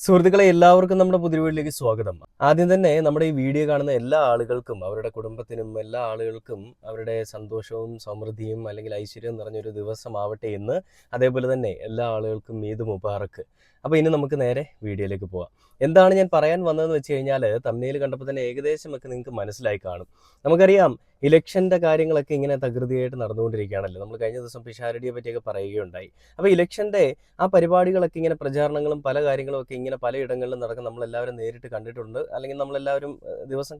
സുഹൃത്തുക്കളെ എല്ലാവർക്കും നമ്മുടെ പുതിയ വീട്ടിലേക്ക് സ്വാഗതം. ആദ്യം തന്നെ നമ്മുടെ ഈ വീഡിയോ കാണുന്ന എല്ലാ ആളുകൾക്കും അവരുടെ കുടുംബത്തിനും എല്ലാ ആളുകൾക്കും അവരുടെ സന്തോഷവും സമൃദ്ധിയും അല്ലെങ്കിൽ ഐശ്വര്യവും നിറഞ്ഞൊരു ദിവസമാവട്ടെ എന്ന്. അതേപോലെ തന്നെ എല്ലാ ആളുകൾക്കും ഈദ് മുബാറക്ക്. അപ്പോൾ ഇനി നമുക്ക് നേരെ വീഡിയോയിലേക്ക് പോവാം. എന്താണ് ഞാൻ പറയാൻ വന്നതെന്ന് വെച്ച് കഴിഞ്ഞാൽ തമ്മിൽ കണ്ടപ്പോൾ തന്നെ ഏകദേശമൊക്കെ നിങ്ങൾക്ക് മനസ്സിലായി കാണും. നമുക്കറിയാം ഇലക്ഷൻ്റെ കാര്യങ്ങളൊക്കെ ഇങ്ങനെ തകൃതിയായിട്ട് നടന്നുകൊണ്ടിരിക്കുകയാണല്ലോ. നമ്മൾ കഴിഞ്ഞ ദിവസം പിഷാരടിയെ പറ്റിയൊക്കെ പറയുകയുണ്ടായി. അപ്പോൾ ഇലക്ഷൻ്റെ ആ പരിപാടികളൊക്കെ ഇങ്ങനെ പ്രചാരണങ്ങളും പല കാര്യങ്ങളും ഒക്കെ ഇങ്ങനെ പലയിടങ്ങളിലും നടക്കും. നമ്മളെല്ലാവരും നേരിട്ട് കണ്ടിട്ടുണ്ട്, അല്ലെങ്കിൽ നമ്മളെല്ലാവരും ദിവസം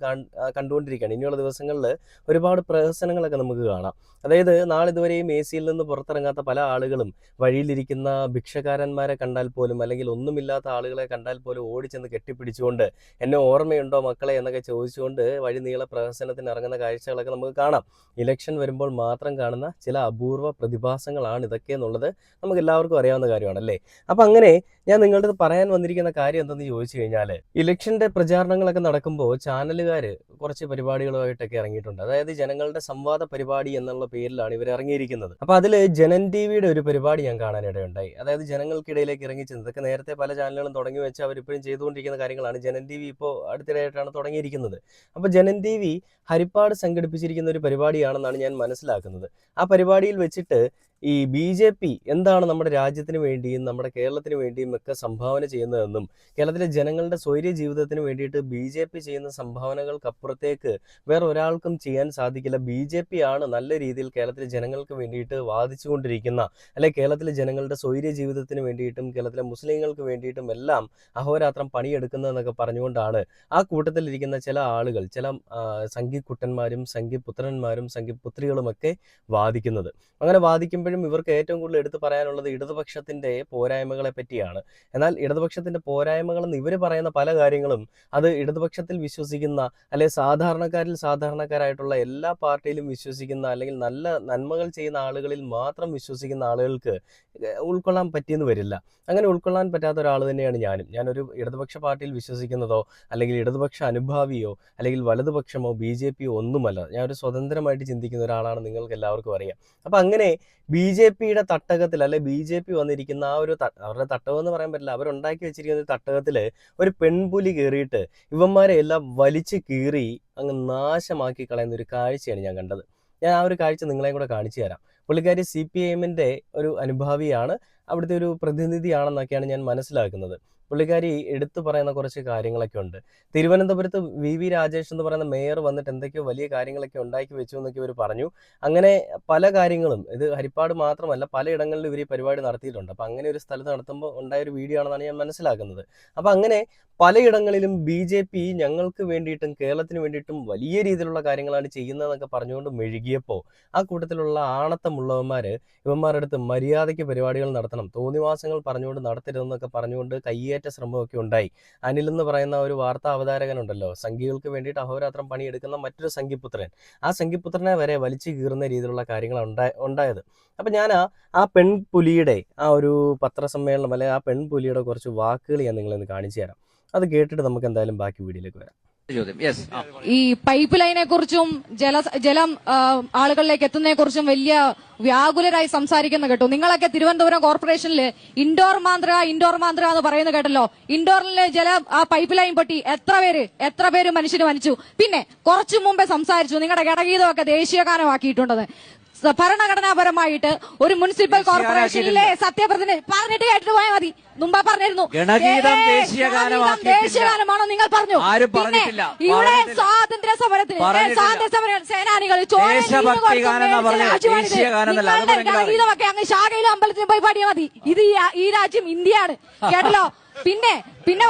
കണ്ടുകൊണ്ടിരിക്കുകയാണ്. ഇനിയുള്ള ദിവസങ്ങളിൽ ഒരുപാട് പ്രഹസനങ്ങളൊക്കെ നമുക്ക് കാണാം. അതായത് നാളിതുവരെയും എ സിയിൽ നിന്ന് പുറത്തിറങ്ങാത്ത പല ആളുകളും വഴിയിലിരിക്കുന്ന ഭിക്ഷക്കാരന്മാരെ കണ്ടാൽ പോലും അല്ലെങ്കിൽ ഒന്നുമില്ലാത്ത ആളുകളെ കണ്ടാൽ പോലും ഓടിച്ചെന്ന് കെട്ടിപ്പിടിച്ചുകൊണ്ട് എന്നെ ഓർമ്മയുണ്ടോ മക്കളെ എന്നൊക്കെ ചോദിച്ചുകൊണ്ട് വഴി നീള പ്രഹസനത്തിന് ഇറങ്ങുന്ന കാഴ്ചകളൊക്കെ നമുക്ക് കാണാം. ഇലക്ഷൻ വരുമ്പോൾ മാത്രം കാണുന്ന ചില അപൂർവ പ്രതിഭാസങ്ങളാണ് ഇതൊക്കെ എന്നുള്ളത് നമുക്ക് എല്ലാവർക്കും അറിയാവുന്ന കാര്യമാണല്ലേ. അപ്പം അങ്ങനെ ഞാൻ നിങ്ങളുടെ പറയാൻ വന്നിരിക്കുന്ന കാര്യം എന്തെന്ന് ചോദിച്ചു കഴിഞ്ഞാൽ, ഇലക്ഷൻ്റെ പ്രചാരണങ്ങളൊക്കെ നടക്കുമ്പോൾ ചാനലുകാർ കുറച്ച് പരിപാടികളുമായിട്ടൊക്കെ ഇറങ്ങിയിട്ടുണ്ട്. അതായത് ജനങ്ങളുടെ സംവാദ പരിപാടി എന്നുള്ള പേരിലാണ് ഇവർ ഇറങ്ങിയിരിക്കുന്നത്. അപ്പോൾ അതിൽ ജനൻ ടി വിയുടെ ഒരു പരിപാടി ഞാൻ കാണാനിടയുണ്ടായി. അതായത് ജനങ്ങൾക്കിടയിലേക്ക് ഇറങ്ങിച്ചത്, ഇതൊക്കെ നേരത്തെ പല ചാനലുകളും തുടങ്ങി വെച്ച് അവരിപ്പോഴും ചെയ്തുകൊണ്ടിരിക്കുന്ന കാര്യങ്ങളാണ്. ജനൻ ടി വി ഇപ്പോൾ അടുത്തിടെയായിട്ടാണ് തുടങ്ങിയിരിക്കുന്നത്. അപ്പോൾ ജനൻ ടി വി ഹരിപ്പാട് സംഘടിപ്പിച്ചിരിക്കുന്ന ഒരു പരിപാടിയാണെന്നാണ് ഞാൻ മനസ്സിലാക്കുന്നത്. ആ പരിപാടിയിൽ വെച്ചിട്ട് ഈ BJP എന്താണ് നമ്മുടെ രാജ്യത്തിന് വേണ്ടിയും നമ്മുടെ കേരളത്തിന് വേണ്ടിയും ഒക്കെ സംഭാവന ചെയ്യുന്നതെന്നും കേരളത്തിലെ ജനങ്ങളുടെ സ്വൈര്യ ജീവിതത്തിന് വേണ്ടിയിട്ട് BJP ചെയ്യുന്ന സംഭാവനകൾക്കപ്പുറത്തേക്ക് വേറെ ഒരാൾക്കും ചെയ്യാൻ സാധിക്കില്ല. BJP ആണ് നല്ല രീതിയിൽ കേരളത്തിലെ ജനങ്ങൾക്ക് വേണ്ടിയിട്ട് വാദിച്ചുകൊണ്ടിരിക്കുന്ന, അല്ലെങ്കിൽ കേരളത്തിലെ ജനങ്ങളുടെ സ്വൈര്യ ജീവിതത്തിന് വേണ്ടിയിട്ടും കേരളത്തിലെ മുസ്ലിങ്ങൾക്ക് വേണ്ടിയിട്ടും എല്ലാം അഹോരാത്രം പണിയെടുക്കുന്നതെന്നൊക്കെ പറഞ്ഞുകൊണ്ടാണ് ആ കൂട്ടത്തിലിരിക്കുന്ന ചില ആളുകൾ, ചില സംഘിക്കുട്ടന്മാരും സംഘിപുത്രന്മാരും സംഘിപുത്രികളുമൊക്കെ വാദിക്കുന്നത്. അങ്ങനെ വാദിക്കുമ്പോഴും ഇവർക്ക് ഏറ്റവും കൂടുതൽ എടുത്തു പറയാനുള്ളത് ഇടതുപക്ഷത്തിൻ്റെ പോരായ്മകളെ പറ്റിയാണ്. എന്നാൽ ഇടതുപക്ഷത്തിൻ്റെ പോരായ്മകളെന്ന് ഇവർ പറയുന്ന പല കാര്യങ്ങളും അത് ഇടതുപക്ഷത്തിൽ വിശ്വസിക്കുന്ന, അല്ലെങ്കിൽ സാധാരണക്കാരിൽ സാധാരണക്കാരായിട്ടുള്ള എല്ലാ പാർട്ടിയിലും വിശ്വസിക്കുന്ന, അല്ലെങ്കിൽ നല്ല നന്മകൾ ചെയ്യുന്ന ആളുകളിൽ മാത്രം വിശ്വസിക്കുന്ന ആളുകൾക്ക് ഉൾക്കൊള്ളാൻ പറ്റിയെന്ന് വരില്ല. അങ്ങനെ ഉൾക്കൊള്ളാൻ പറ്റാത്ത ഒരാൾ തന്നെയാണ് ഞാനൊരു ഇടതുപക്ഷ പാർട്ടിയിൽ വിശ്വസിക്കുന്നതോ അല്ലെങ്കിൽ ഇടതുപക്ഷ അനുഭാവിയോ അല്ലെങ്കിൽ വലതുപക്ഷമോ BJP ഒന്നുമല്ല. ഞാനൊരു സ്വതന്ത്രമായിട്ട് ചിന്തിക്കുന്ന ഒരാളാണ്, നിങ്ങൾക്ക് എല്ലാവർക്കും അറിയാം. അപ്പം അങ്ങനെ BJPയുടെ തട്ടകത്തിൽ, അല്ലെ BJP വന്നിരിക്കുന്ന ആ ഒരു അവരുടെ തട്ടകം എന്ന് പറയാൻ പറ്റില്ല, അവരുണ്ടാക്കി വെച്ചിരിക്കുന്ന ഒരു തട്ടകത്തിൽ ഒരു പെൺപുലി കയറിയിട്ട് ഇവന്മാരെ എല്ലാം വലിച്ചു കീറി അങ്ങ് നാശമാക്കി കളയുന്ന ഒരു കാഴ്ചയാണ് ഞാൻ കണ്ടത്. ഞാൻ ആ ഒരു കാഴ്ച നിങ്ങളെയും കൂടെ കാണിച്ചു തരാം. പുള്ളിക്കാരി CPIMൻ്റെ ഒരു അനുഭാവിയാണ്, അവിടുത്തെ ഒരു പ്രതിനിധിയാണെന്നൊക്കെയാണ് ഞാൻ മനസ്സിലാക്കുന്നത്. പുള്ളിക്കാരി എടുത്തു പറയുന്ന കുറച്ച് കാര്യങ്ങളൊക്കെ ഉണ്ട്. തിരുവനന്തപുരത്ത് VV രാജേഷ് എന്ന് പറയുന്ന മേയർ വന്നിട്ട് എന്തൊക്കെയോ വലിയ കാര്യങ്ങളൊക്കെ ഉണ്ടാക്കി വെച്ചു എന്നൊക്കെ ഇവർ പറഞ്ഞു. അങ്ങനെ പല കാര്യങ്ങളും, ഇത് ഹരിപ്പാട് മാത്രമല്ല പലയിടങ്ങളിലും ഇവർ ഈ പരിപാടി നടത്തിയിട്ടുണ്ട്. അപ്പം അങ്ങനെ ഒരു സ്ഥലത്ത് നടത്തുമ്പോൾ ഉണ്ടായൊരു വീഡിയോ ആണെന്നാണ് ഞാൻ മനസ്സിലാക്കുന്നത്. അപ്പം അങ്ങനെ പലയിടങ്ങളിലും BJP ഞങ്ങൾക്ക് വേണ്ടിയിട്ടും കേരളത്തിന് വേണ്ടിയിട്ടും വലിയ രീതിയിലുള്ള കാര്യങ്ങളാണ് ചെയ്യുന്നതെന്നൊക്കെ പറഞ്ഞുകൊണ്ട് മെഴുകിയപ്പോൾ ആ കൂട്ടത്തിലുള്ള ആണത്തമുള്ളവന്മാർ ഇവന്മാരുടെ അടുത്ത് മര്യാദയ്ക്ക് പരിപാടികൾ നടത്തണം, തോന്നിവാസങ്ങൾ പറഞ്ഞുകൊണ്ട് നടത്തരുതെന്നൊക്കെ പറഞ്ഞുകൊണ്ട് കയ്യേറ്റ ശ്രമമൊക്കെ ഉണ്ടായി. അനിൽ എന്ന് പറയുന്ന ഒരു വാർത്താ അവതാരകനുണ്ടല്ലോ, സംഘികൾക്ക് വേണ്ടിയിട്ട് അഹോരാത്രം പണിയെടുക്കുന്ന മറ്റൊരു സംഘിപുത്രൻ, ആ സംഘിപുത്രനെ വരെ വലിച്ചു കീറുന്ന രീതിയിലുള്ള കാര്യങ്ങളാണ് ഉണ്ടായത്. അപ്പം ഞാൻ ആ പെൺപുലിയുടെ ആ ഒരു പത്രസമ്മേളനം, അല്ലെങ്കിൽ ആ പെൺപുലിയുടെ കുറച്ച് വാക്കുകൾ ഞാൻ നിങ്ങളൊന്ന് കാണിച്ചു തരാം. അത് കേട്ടിട്ട് നമുക്ക് എന്തായാലും ബാക്കി വീഡിയോയിലേക്ക് വരാം. ഈ പൈപ്പ് ലൈനെ കുറിച്ചും ജലം ആളുകളിലേക്ക് എത്തുന്നതിനെ കുറിച്ചും വലിയ വ്യാകുലരായി സംസാരിക്കുന്ന കേട്ടു. നിങ്ങളൊക്കെ തിരുവനന്തപുരം കോർപ്പറേഷനിൽ ഇൻഡോർ മാന്ത്ര എന്ന് പറയുന്നത് കേട്ടല്ലോ. ഇൻഡോറിലെ ആ പൈപ്പ് ലൈൻ പൊട്ടി എത്ര പേര് മനുഷ്യന് മരിച്ചു. പിന്നെ കുറച്ചു മുമ്പേ സംസാരിച്ചു നിങ്ങളുടെ ഗണഗീതമൊക്കെ ദേശീയഗാനമാക്കിയിട്ടുണ്ടെന്ന്. ഭരണഘടനാപരമായിട്ട് ഒരു മുനിസിപ്പൽ കോർപ്പറേഷനിലെ സത്യപ്രതിജ്ഞ പറഞ്ഞിട്ട് കേട്ടിട്ട് പോയാൽ മതി. മുമ്പ് പറഞ്ഞിരുന്നു ദേശീയഗാനമാണോ നിങ്ങൾ പറഞ്ഞു. ഇവിടെ സ്വാതന്ത്ര്യ സമര സേനാനികൾ ഗീതമൊക്കെ അങ്ങ് ശാഖയിലും അമ്പലത്തിലും പോയി പാടിയാൽ മതി. ഇത് ഈ രാജ്യം ഇന്ത്യയാണ് കേട്ടല്ലോ. പിന്നെ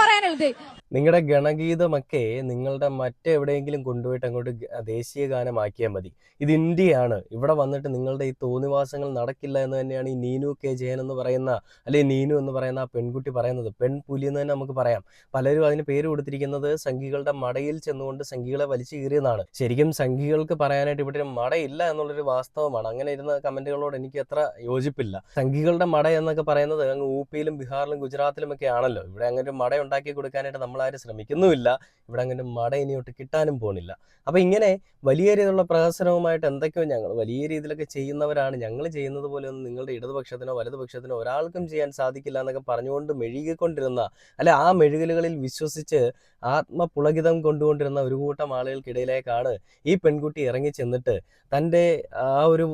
പറയാനുള്ളത്, നിങ്ങളുടെ ഗണഗീതമൊക്കെ നിങ്ങളുടെ മറ്റെവിടെയെങ്കിലും കൊണ്ടുപോയിട്ട് അങ്ങോട്ട് ദേശീയ ഗാനമാക്കിയാൽ മതി. ഇത് ഇന്ത്യയാണ്. ഇവിടെ വന്നിട്ട് നിങ്ങളുടെ ഈ തോന്നിവാസങ്ങൾ നടക്കില്ല എന്ന് തന്നെയാണ് ഈ നീനു കെ ജയൻ എന്ന് പറയുന്ന, അല്ലെങ്കിൽ നീനു എന്ന് പറയുന്ന ആ പെൺകുട്ടി പറയുന്നത്. പെൺപുലി എന്ന് തന്നെ നമുക്ക് പറയാം. പലരും അതിന് പേര് കൊടുത്തിരിക്കുന്നത് സംഘികളുടെ മടയിൽ ചെന്നുകൊണ്ട് സംഘികളെ വലിച്ചു കീറിയെന്നാണ്. ശരിക്കും സംഘികൾക്ക് പറയാനായിട്ട് ഇവിടെ മടയില്ല എന്നുള്ളൊരു വാസ്തവമാണ്. അങ്ങനെ ഇരുന്ന കമന്റുകളോട് എനിക്ക് അത്ര യോജിപ്പില്ല. സംഘികളുടെ മട എന്നൊക്കെ പറയുന്നത് അങ്ങ് UP-യിലും ബീഹാറിലും ഗുജറാത്തിലും ഒക്കെ ആണല്ലോ. ഇവിടെ അങ്ങനെ ഒരു മട ഉണ്ടാക്കി കൊടുക്കാനായിട്ട് നമ്മൾ നമ്മളാരും ശ്രമിക്കുന്നുമില്ല. ഇവിടെ അങ്ങനെ മട ഇനിയോട്ട് കിട്ടാനും പോകുന്നില്ല. അപ്പം ഇങ്ങനെ വലിയ രീതിയിലുള്ള പ്രഹസനവുമായിട്ട് എന്തൊക്കെയോ ഞങ്ങൾ വലിയ രീതിയിലൊക്കെ ചെയ്യുന്നവരാണ്, ഞങ്ങൾ ചെയ്യുന്നത് പോലെയൊന്നും നിങ്ങളുടെ ഇടതുപക്ഷത്തിനോ വലതുപക്ഷത്തിനോ ഒരാൾക്കും ചെയ്യാൻ സാധിക്കില്ല എന്നൊക്കെ പറഞ്ഞുകൊണ്ട് മെഴുകിക്കൊണ്ടിരുന്ന, അല്ലെ ആ മെഴുകലുകളിൽ വിശ്വസിച്ച് ആത്മപുളകിതം കൊണ്ടുകൊണ്ടിരുന്ന ഒരു കൂട്ടം ആളുകൾക്കിടയിലേക്കാണ് ഈ പെൺകുട്ടി ഇറങ്ങി ചെന്നിട്ട് തൻ്റെ ആ ഒരു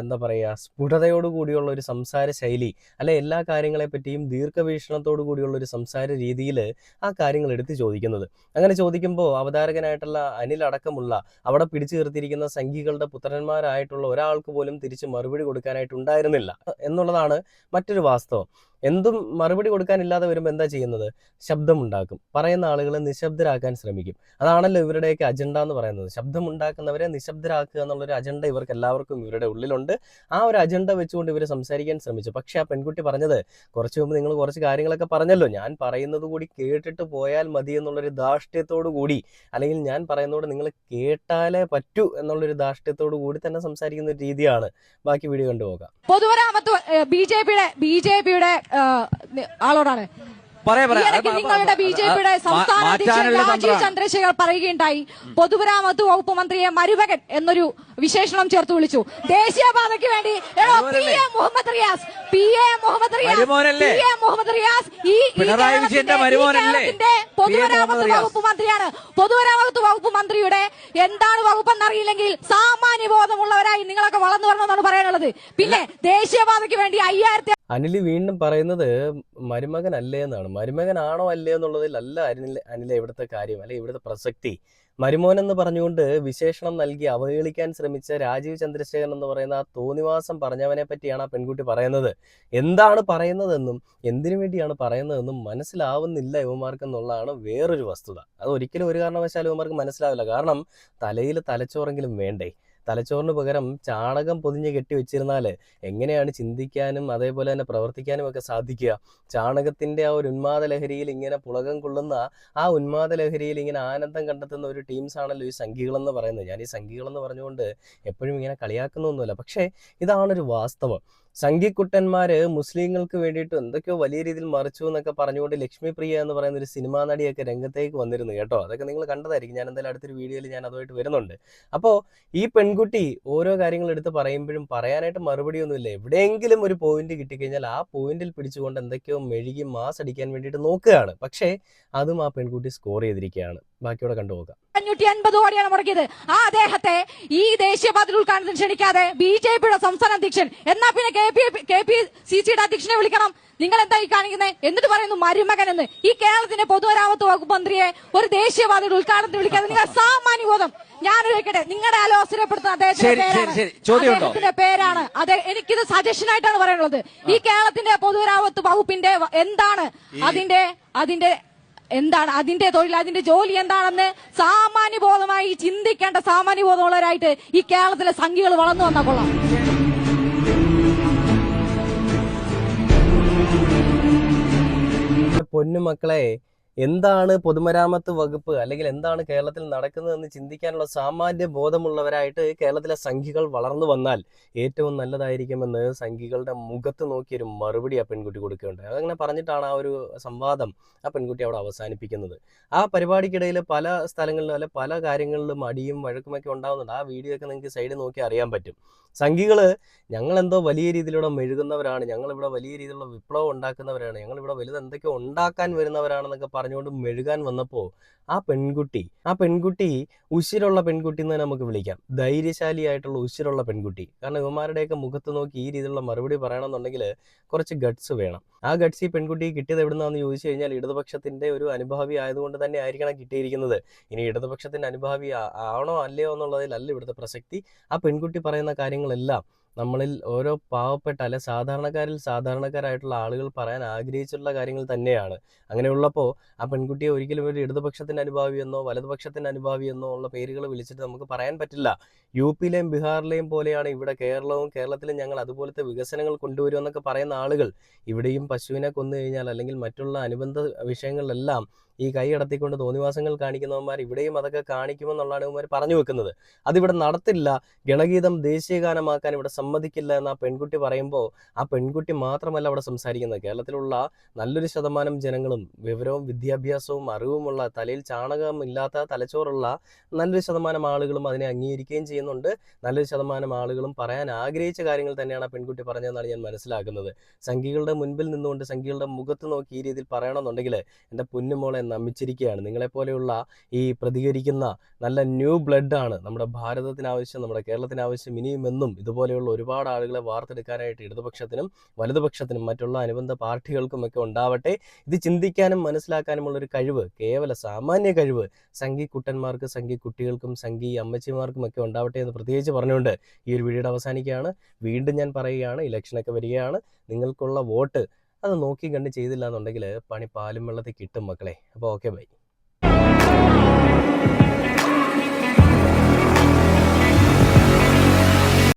എന്താ പറയുക സ്ഫുടതയോടു കൂടിയുള്ള ഒരു സംസാര ശൈലി, അല്ലെ എല്ലാ കാര്യങ്ങളെ പറ്റിയും ദീർഘവീക്ഷണത്തോടു കൂടിയുള്ള ഒരു സംസാര രീതിയിൽ ആ കാര്യങ്ങൾ എടുത്തു ചോദിക്കുന്നത്. അങ്ങനെ ചോദിക്കുമ്പോൾ അവതാരകനായിട്ടുള്ള അനിൽ അടക്കമുള്ള അവിടെ പിടിച്ചു നിർത്തിയിരിക്കുന്ന സംഘികളുടെ പുത്രന്മാരായിട്ടുള്ള ഒരാൾക്ക് പോലും തിരിച്ച് മറുപടി കൊടുക്കാനായിട്ടുണ്ടായിരുന്നില്ല എന്നുള്ളതാണ് മറ്റൊരു വാസ്തവം. എന്തും മറുപടി കൊടുക്കാനില്ലാതെ വരുമ്പോൾ എന്താ ചെയ്യുന്നത്? ശബ്ദമുണ്ടാക്കും. പറയുന്ന ആളുകളെ നിശബ്ദരാക്കാൻ ശ്രമിക്കും. അതാണല്ലോ ഇവരുടെയൊക്കെ അജണ്ട എന്ന് പറയുന്നത്. ശബ്ദമുണ്ടാക്കുന്നവരെ നിശബ്ദരാക്കുക എന്നുള്ളൊരു അജണ്ട ഇവർക്ക് എല്ലാവർക്കും ഇവരുടെ ഉള്ളിലുണ്ട്. ആ ഒരു അജണ്ട വെച്ചുകൊണ്ട് ഇവർ സംസാരിക്കാൻ ശ്രമിച്ചു. പക്ഷെ ആ പെൺകുട്ടി പറഞ്ഞത്, കുറച്ച് മുമ്പ് നിങ്ങൾ കുറച്ച് കാര്യങ്ങളൊക്കെ പറഞ്ഞല്ലോ, ഞാൻ പറയുന്നത് കൂടി കേട്ടിട്ട് പോയാൽ മതി എന്നുള്ളൊരു ധാർഷ്ട്യത്തോടു കൂടി, അല്ലെങ്കിൽ ഞാൻ പറയുന്നതോട് നിങ്ങൾ കേട്ടാലേ പറ്റൂ എന്നുള്ളൊരു ധാർഷ്ട്യത്തോടു കൂടി തന്നെ സംസാരിക്കുന്ന ഒരു രീതിയാണ്. ബാക്കി വീഡിയോ കണ്ടുപോകാം. പൊതുമരാമത്ത് ബി ജെ പിയുടെ ആളോടാണ് നിങ്ങളുടെ ബി ജെ പിയുടെ സംസ്ഥാന അധ്യക്ഷൻ രാജീവ് ചന്ദ്രശേഖർ പറയുകയുണ്ടായി, പൊതുമരാമത്ത് വകുപ്പ് മന്ത്രിയെ മരുമകൻ എന്നൊരു വിശേഷണം ചേർത്ത് വിളിച്ചു. ദേശീയപാതയ്ക്ക് വേണ്ടി മുഹമ്മദ് റിയാസ് ഈ കേരളത്തിന്റെ പൊതുമരാമത്ത് വകുപ്പ് മന്ത്രിയാണ്. പൊതുമരാമത്ത് വകുപ്പ് മന്ത്രിയുടെ എന്താണ് വകുപ്പെന്നറിയില്ലെങ്കിൽ സാമാന്യ ബോധമുള്ളവരായി നിങ്ങളൊക്കെ വളർന്നു വരണമെന്നാണ് പറയാനുള്ളത്. പിന്നെ ദേശീയപാതയ്ക്ക് വേണ്ടി 5000 അനിൽ വീണ്ടും പറയുന്നത് മരുമകൻ അല്ലേ എന്നാണ്. മരുമകനാണോ അല്ലേ എന്നുള്ളതിലല്ല അനിൽ ഇവിടുത്തെ കാര്യം, അല്ലെ ഇവിടുത്തെ പ്രസക്തി. മരുമോൻ എന്ന് പറഞ്ഞുകൊണ്ട് വിശേഷണം നൽകി അവഹേളിക്കാൻ ശ്രമിച്ച രാജീവ് ചന്ദ്രശേഖരൻ എന്ന് പറയുന്ന ആ തോന്നിവാസം പറഞ്ഞവനെ പറ്റിയാണ് ആ പെൺകുട്ടി പറയുന്നത്. എന്താണ് പറയുന്നതെന്നും എന്തിനു വേണ്ടിയാണ് പറയുന്നതെന്നും മനസ്സിലാവുന്നില്ല ഇവന്മാർക്കെന്നുള്ളതാണ് വേറൊരു വസ്തുത. അത് ഒരിക്കലും ഒരു കാരണവശാലും ഇവന്മാർക്ക് മനസ്സിലാവില്ല. കാരണം തലയിൽ തലച്ചോറെങ്കിലും വേണ്ടേ? തലച്ചോറിന് പകരം ചാണകം പൊതിഞ്ഞ് കെട്ടി വെച്ചിരുന്നാൽ എങ്ങനെയാണ് ചിന്തിക്കാനും അതേപോലെ തന്നെ പ്രവർത്തിക്കാനും ഒക്കെ സാധിക്കുക? ചാണകത്തിൻ്റെ ആ ഒരു ഉന്മാദ ലഹരിയിൽ ഇങ്ങനെ പുളകം കൊള്ളുന്ന ആ ഉന്മാദ ലഹരിയിൽ ഇങ്ങനെ ആനന്ദം കണ്ടെത്തുന്ന ഒരു ടീംസാണല്ലോ ഈ സംഘികളെന്ന് പറയുന്നത്. ഞാൻ ഈ സംഘികളെന്ന് പറഞ്ഞുകൊണ്ട് എപ്പോഴും ഇങ്ങനെ കളിയാക്കുന്നൊന്നുമല്ല, പക്ഷേ ഇതാണൊരു വാസ്തവം. സംഘിക്കുട്ടന്മാര് മുസ്ലിങ്ങൾക്ക് വേണ്ടിയിട്ട് എന്തൊക്കെയോ വലിയ രീതിയിൽ മറിച്ചു എന്നൊക്കെ പറഞ്ഞുകൊണ്ട് ലക്ഷ്മി പ്രിയ എന്ന് പറയുന്ന ഒരു സിനിമാ നടിയൊക്കെ രംഗത്തേക്ക് വന്നിരുന്നു കേട്ടോ. അതൊക്കെ നിങ്ങൾ കണ്ടതായിരിക്കും. ഞാൻ എന്തായാലും അടുത്തൊരു വീഡിയോയിൽ ഞാൻ അതുമായിട്ട് വരുന്നുണ്ട്. അപ്പോൾ ഈ പെൺകുട്ടി ഓരോ കാര്യങ്ങൾ എടുത്ത് പറയുമ്പോഴും പറയാനായിട്ട് മറുപടിയൊന്നുമില്ല. എവിടെയെങ്കിലും ഒരു പോയിന്റ് കിട്ടിക്കഴിഞ്ഞാൽ ആ പോയിന്റിൽ പിടിച്ചുകൊണ്ട് എന്തൊക്കെയോ മെഴുകി മാസ് അടിക്കാൻ വേണ്ടിയിട്ട് നോക്കുകയാണ്. പക്ഷേ അതും ആ പെൺകുട്ടി സ്കോർ ചെയ്തിരിക്കുകയാണ്. ബാക്കിയോടെ കണ്ടുപോകാം. 550 കോടിയാണ് മുടക്കിയത്. ആ അദ്ദേഹത്തെ ഈ ദേശീയപാത ഉദ്ഘാടനത്തിന് ക്ഷണിക്കാതെ ബി ജെ പിയുടെ സംസ്ഥാന അധ്യക്ഷൻ, എന്നാ പിന്നെ കെ പി സി സിയുടെ അധ്യക്ഷനെ വിളിക്കണം. നിങ്ങൾ എന്താ ഈ കാണിക്കുന്നത്? എന്നിട്ട് പറയുന്നു മരുമകൻ എന്ന്. ഈ കേരളത്തിന്റെ പൊതുമരാമത്ത് വകുപ്പ് മന്ത്രിയെ ഒരു ദേശീയപാതയുടെ ഉദ്ഘാടനത്തിന് വിളിക്കാതെ നിങ്ങൾ സാമാന്യബോധം. ഞാൻ ചോദിക്കട്ടെ, നിങ്ങളുടെ ആലോചനപ്പെടുത്തുന്ന അദ്ദേഹത്തിന്റെ പേരാണ് അതെ. എനിക്കിത് സജഷൻ ആയിട്ടാണ് പറയാനുള്ളത്. ഈ കേരളത്തിന്റെ പൊതുമരാമത്ത് വകുപ്പിന്റെ എന്താണ് അതിന്റെ തൊഴിൽ, അതിന്റെ ജോലി എന്താണെന്ന് സാമാന്യബോധമായി ചിന്തിക്കേണ്ട സാമാന്യബോധമുള്ളവരായിട്ട് ഈ കേരളത്തിലെ സംഘികൾ വളർന്നു വന്നാൽ കൊള്ളാം. പൊന്നുമക്കളെ, എന്താണ് പൊതുമരാമത്ത് വകുപ്പ് അല്ലെങ്കിൽ എന്താണ് കേരളത്തിൽ നടക്കുന്നതെന്ന് ചിന്തിക്കാനുള്ള സാമാന്യ ബോധമുള്ളവരായിട്ട് കേരളത്തിലെ സംഘികൾ വളർന്നു വന്നാൽ ഏറ്റവും നല്ലതായിരിക്കുമെന്ന് സംഘികളുടെ മുഖത്ത് നോക്കിയൊരു മറുപടി ആ പെൺകുട്ടി കൊടുക്കുകയുണ്ടായി. അതങ്ങനെ പറഞ്ഞിട്ടാണ് ആ ഒരു സംവാദം ആ പെൺകുട്ടി അവിടെ അവസാനിപ്പിക്കുന്നത്. ആ പരിപാടിക്കിടയിൽ പല സ്ഥലങ്ങളിലും അല്ലെ പല കാര്യങ്ങളിലും അടിയും വഴക്കുമൊക്കെ ഉണ്ടാകുന്നുണ്ട്. ആ വീഡിയോ ഒക്കെ നിങ്ങൾക്ക് സൈഡിൽ നോക്കി അറിയാൻ പറ്റും. സംഘികൾ ഞങ്ങളെന്തോ വലിയ രീതിയിലൂടെ മെഴുകുന്നവരാണ്, ഞങ്ങളിവിടെ വലിയ രീതിയിലുള്ള വിപ്ലവം ഉണ്ടാക്കുന്നവരാണ്, ഞങ്ങളിവിടെ വലുത് എന്തൊക്കെയോ ഉണ്ടാക്കാൻ വരുന്നവരാണെന്നൊക്കെ പറഞ്ഞുകൊണ്ട് മെഴുകാൻ വന്നപ്പോൾ ആ പെൺകുട്ടി ഉശിരുള്ള പെൺകുട്ടി എന്ന് തന്നെ നമുക്ക് വിളിക്കാം. ധൈര്യശാലിയായിട്ടുള്ള ഉശിരുള്ള പെൺകുട്ടി. കാരണം ഇവന്മാരുടെയൊക്കെ മുഖത്ത് നോക്കി ഈ രീതിയിലുള്ള മറുപടി പറയണമെന്നുണ്ടെങ്കിൽ കുറച്ച് ഗട്ട്സ് വേണം. ആ ഗട്ട്സ് ഈ പെൺകുട്ടി കിട്ടിയത് എവിടുന്നാന്ന് ചോദിച്ചു കഴിഞ്ഞാൽ ഇടതുപക്ഷത്തിന്റെ ഒരു അനുഭാവി ആയതുകൊണ്ട് തന്നെ ആയിരിക്കണം കിട്ടിയിരിക്കുന്നത്. ഇനി ഇടതുപക്ഷത്തിന്റെ അനുഭാവി ആണോ അല്ലയോ എന്നുള്ളതിലല്ല ഇവിടുത്തെ പ്രസക്തി. ആ പെൺകുട്ടി പറയുന്ന കാര്യങ്ങളെല്ലാം നമ്മളിൽ ഓരോ പാവപ്പെട്ട അല്ലെ സാധാരണക്കാരായിട്ടുള്ള ആളുകൾ പറയാൻ ആഗ്രഹിച്ചിട്ടുള്ള കാര്യങ്ങൾ തന്നെയാണ്. അങ്ങനെയുള്ളപ്പോൾ ആ പെൺകുട്ടിയെ ഒരിക്കലും ഒരു ഇടതുപക്ഷത്തിൻ്റെ അനുഭാവിയെന്നോ വലതുപക്ഷത്തിൻ്റെ അനുഭാവിയെന്നോ ഉള്ള പേരുകൾ വിളിച്ചിട്ട് നമുക്ക് പറയാൻ പറ്റില്ല. യു പിയിലെയും ബീഹാറിലെയും പോലെയാണ് ഇവിടെ കേരളവും. കേരളത്തിലും ഞങ്ങൾ അതുപോലത്തെ വികസനങ്ങൾ കൊണ്ടുവരുമെന്നൊക്കെ പറയുന്ന ആളുകൾ ഇവിടെയും പശുവിനെ കൊന്നു കഴിഞ്ഞാൽ അല്ലെങ്കിൽ മറ്റുള്ള അനുബന്ധ വിഷയങ്ങളിലെല്ലാം ഈ കൈ അടത്തിക്കൊണ്ട് തോന്നിവാസങ്ങൾ കാണിക്കുന്നവന്മാർ ഇവിടെയും അതൊക്കെ കാണിക്കുമെന്നുള്ളതാണ് ഇവന്മാർ പറഞ്ഞു വെക്കുന്നത്. അതിവിടെ നടത്തില്ല. ഗണഗീതം ദേശീയഗാനമാക്കാൻ ഇവിടെ സമ്മതിക്കില്ല എന്ന് ആ പെൺകുട്ടി പറയുമ്പോൾ ആ പെൺകുട്ടി മാത്രമല്ല അവിടെ സംസാരിക്കുന്നത്. കേരളത്തിലുള്ള നല്ലൊരു ശതമാനം ജനങ്ങളും വിവരവും വിദ്യാഭ്യാസവും അറിവുമുള്ള, തലയിൽ ചാണകമില്ലാത്ത തലച്ചോറുള്ള നല്ലൊരു ശതമാനം ആളുകളും അതിനെ അംഗീകരിക്കുകയും ചെയ്യുന്നുണ്ട്. നല്ലൊരു ശതമാനം ആളുകളും പറയാൻ ആഗ്രഹിച്ച കാര്യങ്ങൾ തന്നെയാണ് ആ പെൺകുട്ടി പറഞ്ഞതെന്നാണ് ഞാൻ മനസ്സിലാക്കുന്നത്. സംഘികളുടെ മുൻപിൽ നിന്നുകൊണ്ട് സംഘികളുടെ മുഖത്ത് നോക്കി ഈ രീതിയിൽ പറയണമെന്നുണ്ടെങ്കിൽ എൻ്റെ പൊന്നുമോളെ നമിച്ചിരിക്കുകയാണ്. നിങ്ങളെപ്പോലെയുള്ള ഈ പ്രതികരിക്കുന്ന നല്ല ന്യൂ ബ്ലഡാണ് നമ്മുടെ ഭാരതത്തിന് ആവശ്യം, നമ്മുടെ കേരളത്തിന് ആവശ്യം. ഇനിയും എന്നും ഇതുപോലെയുള്ള ഒരുപാട് ആളുകളെ വാർത്തെടുക്കാനായിട്ട് ഇടതുപക്ഷത്തിനും വലതുപക്ഷത്തിനും മറ്റുള്ള അനുബന്ധ പാർട്ടികൾക്കുമൊക്കെ ഉണ്ടാവട്ടെ. ഇത് ചിന്തിക്കാനും മനസ്സിലാക്കാനുമുള്ളൊരു കഴിവ്, കേവല സാമാന്യ കഴിവ് സംഘി കുട്ടന്മാർക്ക്, സംഘി കുട്ടികൾക്കും സംഘി അമ്മച്ചിമാർക്കും ഒക്കെ ഉണ്ടാവട്ടെ എന്ന് പ്രത്യേകിച്ച് പറഞ്ഞുകൊണ്ട് ഈ ഒരു വീഡിയോയുടെ അവസാനിക്കുകയാണ്. വീണ്ടും ഞാൻ പറയുകയാണ്, ഇലക്ഷനൊക്കെ വരികയാണ്. നിങ്ങൾക്കുള്ള വോട്ട് അത് നോക്കി കണ്ട് ചെയ്തില്ല എന്നുണ്ടെങ്കിൽ പണി പാലും വെള്ളത്തിൽ കിട്ടും മക്കളെ. അപ്പോൾ ഓക്കെ, ബൈ.